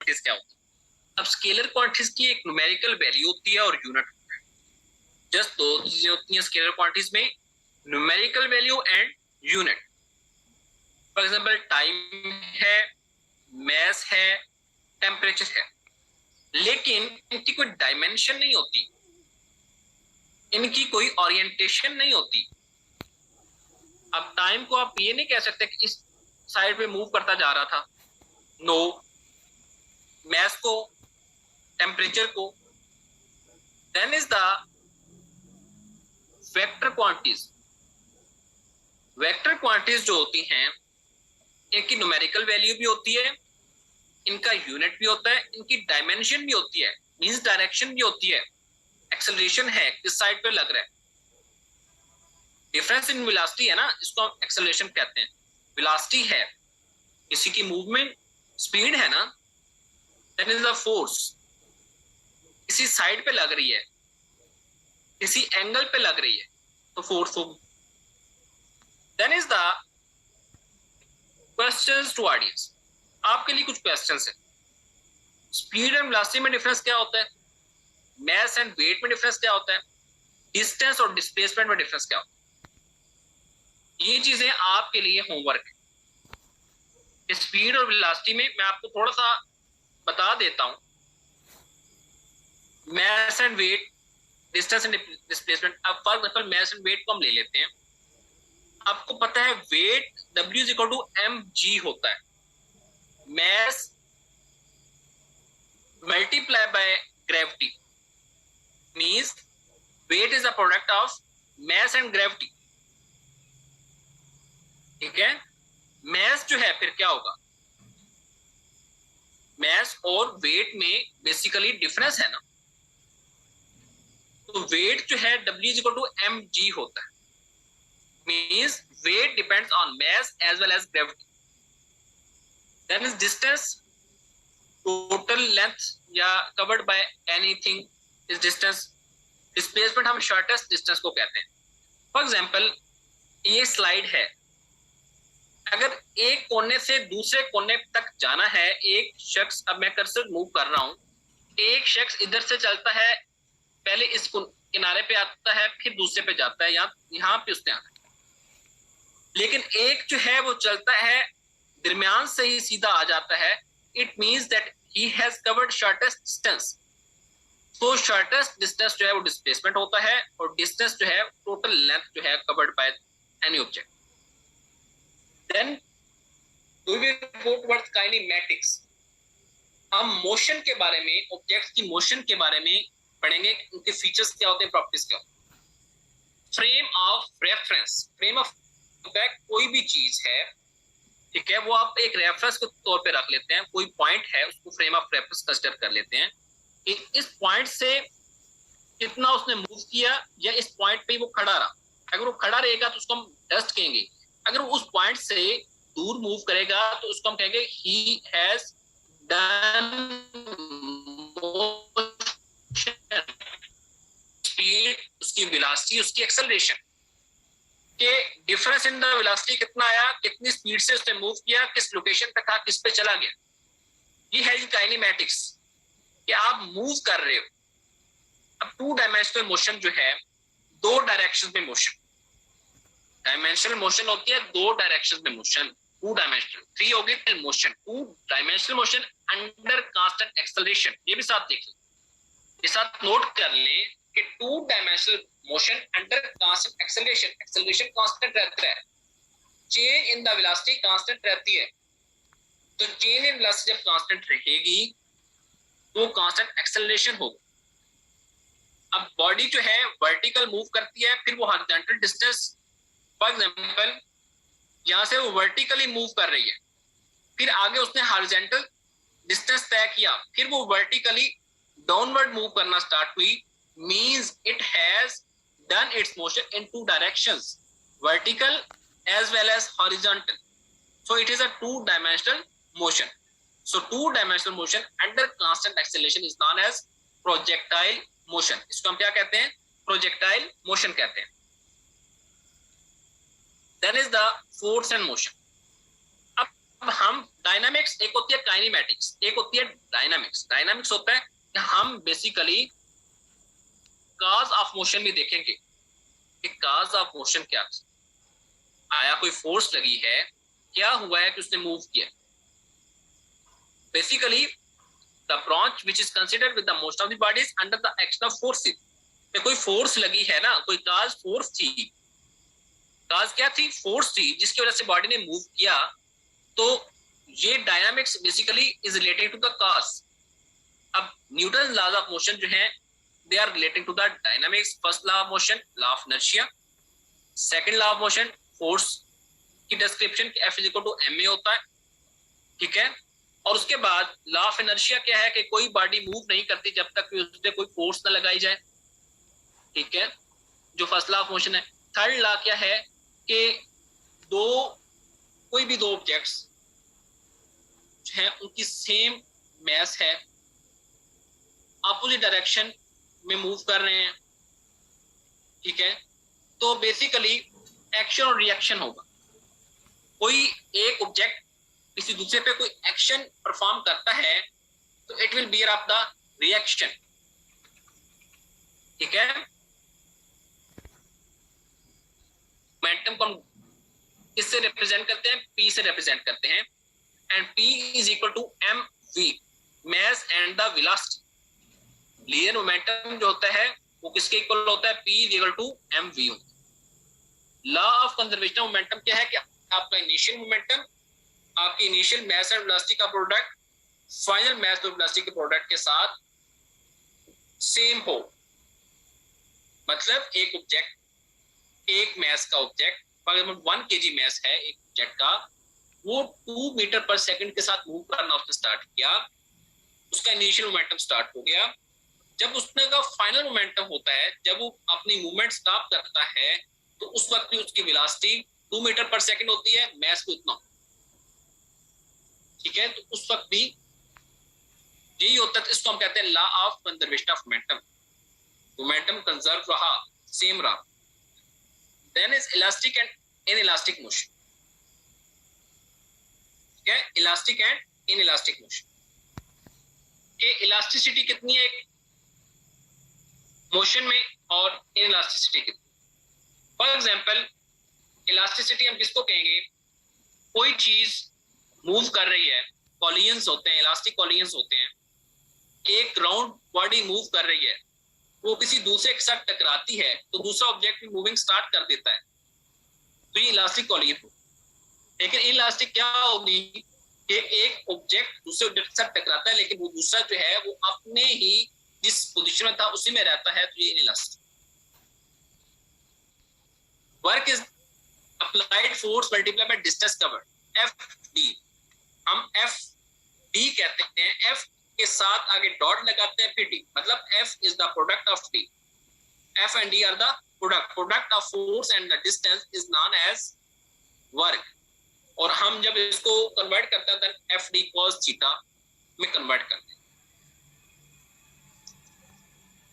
Quantities क्या होती है? अब स्केलर क्वांटिटीज की एक न्यूमेरिकल वैल्यू होती है और यूनिट होता है। जस्ट दो चीजें होती हैं स्केलर क्वांटिटीज में, numerical value and unit. For example time है, मैस है, टेम्परेचर है, लेकिन इनकी कोई डायमेंशन नहीं होती, इनकी कोई ओरिएंटेशन नहीं होती। अब टाइम को आप ये नहीं कह सकते कि इस साइड पे मूव करता जा रहा था, नो। मैस को, टेम्परेचर को, then is the vector quantities. Vector quantities जो होती हैं, इनकी न्यूमेरिकल वैल्यू भी होती है, इनका यूनिट भी होता है, इनकी डायमेंशन भी होती है, मींस डायरेक्शन भी होती है, एक्सेलरेशन है, किस साइड पे लग रहा है। डिफरेंस इन वेलोसिटी है ना, इसको हम एक्सेलरेशन कहते हैं। वेलोसिटी है किसी की मूवमेंट स्पीड है ना, दैट इज द फोर्स। किसी साइड पे लग रही है, किसी एंगल पे लग रही है, तो फोर्स होगी। Then is the questions to audience. आपके लिए कुछ क्वेश्चंस है। स्पीड एंड वेलोसिटी में डिफरेंस क्या होता है? मैस एंड वेट में डिफरेंस क्या होता है? डिस्टेंस और डिस्प्लेसमेंट में डिफरेंस क्या होता है? ये चीजें आपके लिए होमवर्क है। स्पीड और वेलोसिटी में मैं आपको थोड़ा सा बता देता हूं। Mass and weight, distance and displacement. अब for example mass and weight को हम ले लेते हैं। आपको पता है weight W is equal to mg होता है। Mass multiply by gravity means weight is a product of mass and gravity. ठीक है, मैस जो है फिर क्या होगा? मैस और वेट में बेसिकली डिफरेंस है ना, तो वेट जो है W is equal to mg होता है। means weight depends on mass as well as gravity. Then is distance, total length या covered by anything is distance. Displacement हम shortest distance को कहते हैं। For example, ये स्लाइड है, अगर एक कोने से दूसरे कोने तक जाना है, एक शख्स, अब मैं कर्सर मूव कर रहा हूं, एक शख्स इधर से चलता है, पहले इस किनारे पे आता है, फिर दूसरे पे जाता है, यहाँ पे उसने आना है। लेकिन एक जो है वो चलता है, दरमियान से ही सीधा आ जाता है। It means that he has covered shortest distance. तो शॉर्टेस्ट डिस्टेंस जो है वो डिस्प्लेसमेंट होता है, और डिस्टेंस जो है टोटल लेंथ जो है covered by any object. Then we will go towards kinematics. हम मोशन के बारे में, ऑब्जेक्ट्स की मोशन के बारे में पढ़ेंगे, उनके फीचर्स क्या होते हैं, प्रॉपर्टीज क्या होती हैं। Frame of reference. Frame of, कोई भी चीज है, ठीक है, वो आप एक रेफरेंस के तौर पे रख लेते हैं। कोई पॉइंट है, उसको फ्रेम ऑफ रेफरेंस कंसीडर कर लेते हैं कि इस पॉइंट से कितना उसने मूव किया, या इस पॉइंट पे वो खड़ा रहा। अगर वो खड़ा रहेगा तो उसको हम डस्ट कहेंगे। अगर वो उस पॉइंट से दूर मूव करेगा तो उसको हम कहेंगे he has done motion. Speed, उसकी वेलोसिटी, उसकी एक्सेलरेशन के डिफरेंस इन द वेलोसिटी कितना आया, कितनी स्पीड से उसने मूव किया, किस लोकेशन पे था, किस पे चला गया। ये है काइनेमैटिक्स, कि आप मूव कर रहे हो। अब टू डायमेंशनल मोशन जो है, दो डायरेक्शन में मोशन। डायमेंशनल मोशन होती है दो डायरेक्शन में मोशन, टू डायमेंशनल। थ्री होगी motion, two dimensional motion under constant acceleration. ये भी साथ देख लें, ये साथ नोट कर लें कि two dimensional motion under constant acceleration. Acceleration constant रहता है, change in the velocity constant रहती है। तो चेंज इन वेलोसिटी जब कांस्टेंट रहेगी तो कांस्टेंट एक्सेलरेशन होगा। अब बॉडी जो है वर्टिकल मूव करती है, फिर वो हॉरिजॉन्टल डिस्टेंस, फॉर एग्जांपल यहां से वो वर्टिकली मूव कर रही है, फिर आगे उसने हॉरिजॉन्टल डिस्टेंस तय किया, फिर वो वर्टिकली डाउनवर्ड मूव करना स्टार्ट हुई, means it has done its motion in two directions, vertical as well as horizontal. So it is a two dimensional motion. So two dimensional motion under constant acceleration is known as projectile motion. इसको हम क्या कहते हैं? projectile motion कहते हैं। Then is the force and motion. अब हम dynamics, एक होती है काइनेमेटिक्स, एक होती है डायनामिक्स। डायनामिक्स होता है कि हम बेसिकली काज ऑफ मोशन भी देखेंगे कि काज ऑफ मोशन क्या आया, कोई फोर्स लगी है, क्या हुआ है कि उसने मूव किया। Basically the branch which is considered with the motion of the body is under the action of forces. कोई फोर्स लगी है ना, कोई काज फोर्स थी, काज क्या थी, फोर्स थी, जिसकी वजह से बॉडी ने मूव किया। तो ये dynamics basically is related to the cause. अब न्यूटन लॉज ऑफ मोशन जो है they are related to the dynamics. First law of motion law of inertia, second law of motion force की description F is equal to ma होता है, ठीक है। और उसके बाद लॉ ऑफ इनर्शिया क्या है कि कोई बॉडी मूव नहीं करती जब तक उस पर कोई फोर्स ना लगाई जाए, ठीक है, जो फर्स्ट लॉ ऑफ मोशन है। थर्ड लॉ क्या है कि कोई भी दो ऑब्जेक्ट्स हैं उनकी सेम मैस है, अपोजिट डायरेक्शन में मूव कर रहे हैं, ठीक है, तो बेसिकली एक्शन और रिएक्शन होगा। कोई एक ऑब्जेक्ट किसी दूसरे पे कोई एक्शन परफॉर्म करता है तो it will beer of the reaction, ठीक है। मोमेंटम को हम किससे रिप्रेजेंट करते हैं, P से रिप्रेजेंट करते हैं। And P is equal to mv, mass and the velocity. Linear momentum जो होता है वो किसके इक्वल होता है, P is equal to mv। Law of conservation of momentum क्या है कि आपका इनिशियल मोमेंटम, आपकी इनिशियल मास एंड वेलोसिटी का प्रोडक्ट फाइनल मास और वेलोसिटी के प्रोडक्ट के साथ सेम हो। मतलब एक ऑब्जेक्ट, एक मास का ऑब्जेक्ट, फॉर एग्जांपल 1 kg मास है एक ऑब्जेक्ट का, वो 2 मीटर पर सेकंड के साथ मूव करना उसने स्टार्ट किया, उसका इनिशियल मोमेंटम स्टार्ट हो गया। जब उसने का फाइनल मोमेंटम होता है, जब वो अपनी मूवमेंट स्टॉप करता है, तो उस वक्त भी उसकी वेलोसिटी 2 मीटर पर सेकंड होती है, मास को इतना, ठीक है। तो उस वक्त भी यही होता है, इसको हम कहते हैं law of conservation of momentum. Momentum conserve रहा, सेम रहा। Then is elastic and inelastic motion, ठीक है, इलास्टिक एंड इनइलास्टिक मोशन। ये इलास्टिसिटी कितनी है मोशन में और इनइलास्टिसिटी कितनी। फॉर एग्जांपल इलास्टिसिटी हम किसको कहेंगे, कोई चीज मूव कर रही है, कॉलिजन्स होते हैं, इलास्टिक कॉलिजन्स होते हैं। एक राउंड बॉडी मूव कर रही है, वो किसी दूसरे के साथ टकराती है तो दूसरा ऑब्जेक्ट भी मूविंग स्टार्ट कर देता है, तो ये इलास्टिक कॉलिजन। लेकिन इलास्टिक क्या होगी कि एक ऑब्जेक्ट दूसरे ऑब्जेक्ट के साथ टकराता है लेकिन वो दूसरा जो है वो अपने ही जिस पोजीशन में था उसी में रहता है, तो ये inelastic. Work is applied force multiply by distance covered, FD। हम FD कहते हैं, F के साथ आगे डॉट लगाते हैं, फिर D, मतलब F is the product of D। F and D are the product of force and the distance is known as work। और हम जब इसको कन्वर्ट करते हैं then FD cos theta में कन्वर्ट करते हैं।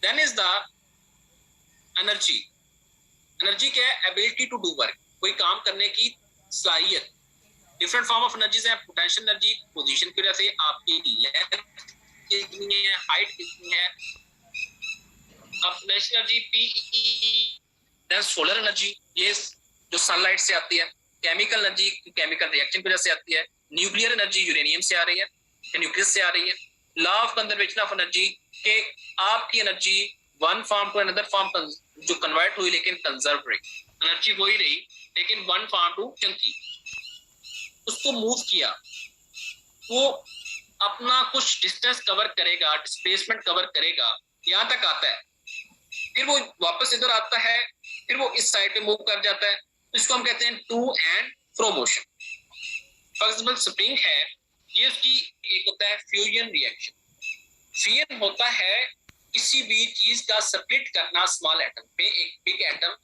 then is the energy। Energy क्या है, एबिलिटी टू डू वर्क, कोई काम करने की सलाहियत। डिफरेंट फॉर्म ऑफ एनर्जीज है, पोटेंशियल एनर्जी पोजीशन की वजह से आपकी लेंथ कितनी है, हाइट कितनी है। अब national energy PE, then solar energy, ये जो सनलाइट से आती है। केमिकल एनर्जी केमिकल रिएक्शन की वजह से आती है। न्यूक्लियर एनर्जी यूरेनियम से आ रही है, न्यूक्लियस से आ रही है। Law of conservation of energy के आपकी energy one form to another form जो कन्वर्ट हुई लेकिन कंजर्व रही, एनर्जी वही रही लेकिन वन फॉर्म टू थी, उसको मूव किया, वो अपना कुछ डिस्टेंस कवर करेगा, डिस्प्लेसमेंट कवर करेगा, यहां तक आता है, फिर वो वापस इधर आता है, फिर वो इस साइड पे मूव कर जाता है, इसको हम कहते हैं to and fro motion. For example spring है, ये उसकी एक होता है फ्यूजन रिएक्शन। फ्यूजन होता है किसी भी चीज का स्प्लिट करना, स्मॉल एटम पे एक बिग एटम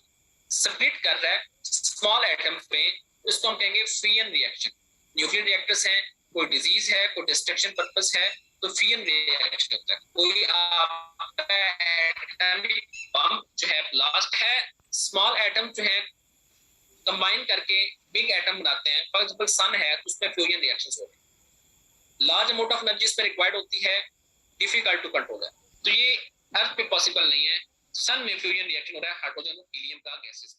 स्प्लिट कर रहा है स्मॉल एटम पे, उसको हम कहेंगे फ्यूजन रिएक्शन। न्यूक्लियर रिएक्टर्स हैं, कोई डिजीज है, कोई डिस्ट्रक्शन पर्पस है, तो फ्यूजन रिएक्शन होता है। कोई आपका एटॉमिक बम जो है ब्लास्ट है, स्मॉल एटम जो है कंबाइन करके बिग एटम बनाते हैं, फॉर एग्जांपल सन है तो उसमें फ्यूजन रिएक्शंस होते हैं, लार्ज अमाउंट ऑफ एनर्जी इसमें रिक्वायर्ड होती है, डिफिकल्ट टू कंट्रोल है। तो ये अर्थ पे पॉसिबल नहीं है। सन में फ्यूजन रिएक्शन हो रहा है हाइड्रोजन और हीलियम का गैसेस।